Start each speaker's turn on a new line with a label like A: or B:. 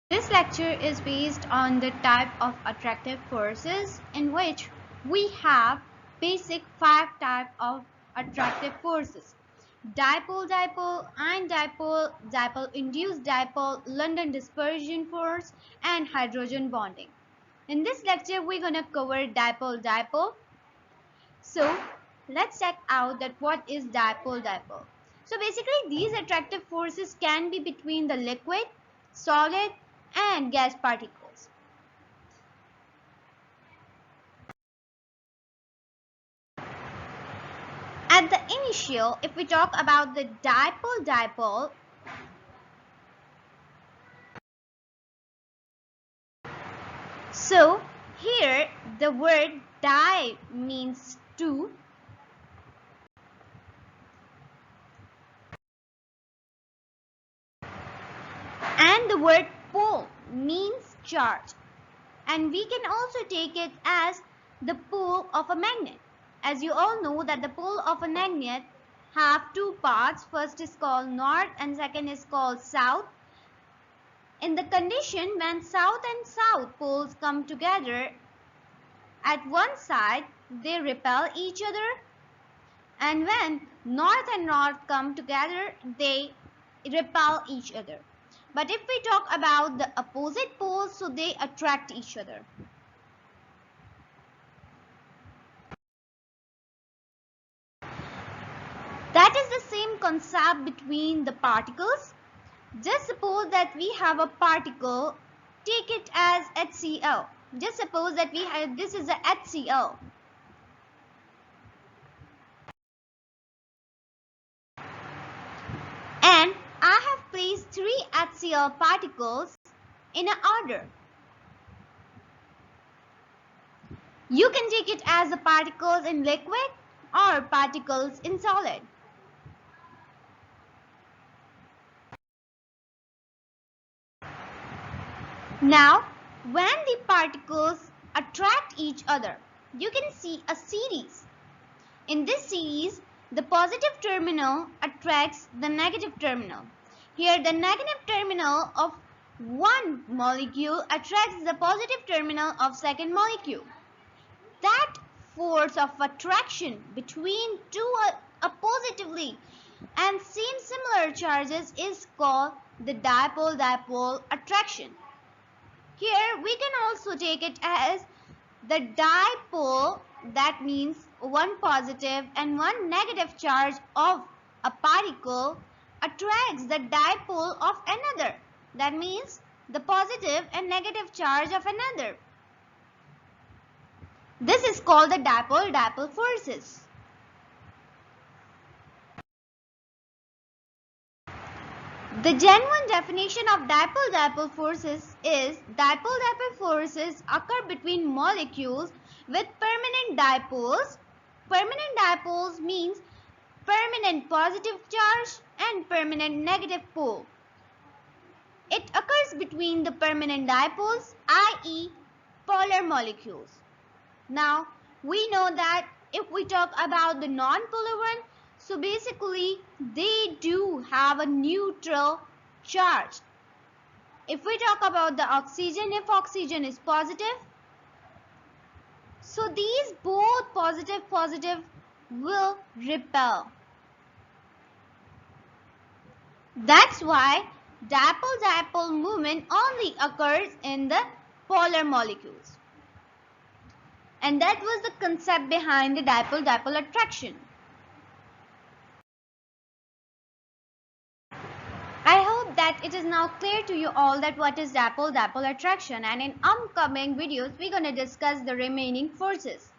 A: This lecture is based on the type of attractive forces, in which we have basic 5 types of attractive forces: dipole-dipole, ion dipole, dipole-induced dipole, London dispersion force, and hydrogen bonding. In this lecture we're going to cover dipole-dipole. So let's check out that what is dipole-dipole. So basically these attractive forces can be between the liquid, solid, and gas particles. At the initial, if we talk about the dipole-dipole, so here the word di means two, and the word pole means charge, and we can also take it as the pole of a magnet. As you all know that the pole of a magnet have two parts. First is called north and second is called south. In the condition when south and south poles come together at one side, they repel each other, and when north and north come together, they repel each other. But if we talk about the opposite poles, so they attract each other. That is the same concept between the particles. Just suppose that we have a particle, take it as HCl. Just suppose that we have, this is a HCl. And I have placed 3 HCl particles in an order. You can take it as the particles in liquid or particles in solid. Now, when the particles attract each other, you can see a series. In this series, the positive terminal attracts the negative terminal. Here, the negative terminal of one molecule attracts the positive terminal of second molecule. That force of attraction between two oppositively and similar charges is called the dipole-dipole attraction. Here we can also take it as the dipole, that means one positive and one negative charge of a particle attracts the dipole of another, that means the positive and negative charge of another. This is called the dipole-dipole forces. The genuine definition of dipole-dipole forces is dipole-dipole forces occur between molecules with permanent dipoles. Permanent dipoles means permanent positive charge and permanent negative pole. It occurs between the permanent dipoles, i.e. polar molecules. Now, we know that if we talk about the non-polar one, so basically they do have a neutral charge. If we talk about the oxygen, if oxygen is positive, so these both positive will repel. That's why dipole-dipole movement only occurs in the polar molecules. And that was the concept behind the dipole-dipole attraction. I hope that it is now clear to you all that what is dipole-dipole attraction, and in upcoming videos we're going to discuss the remaining forces.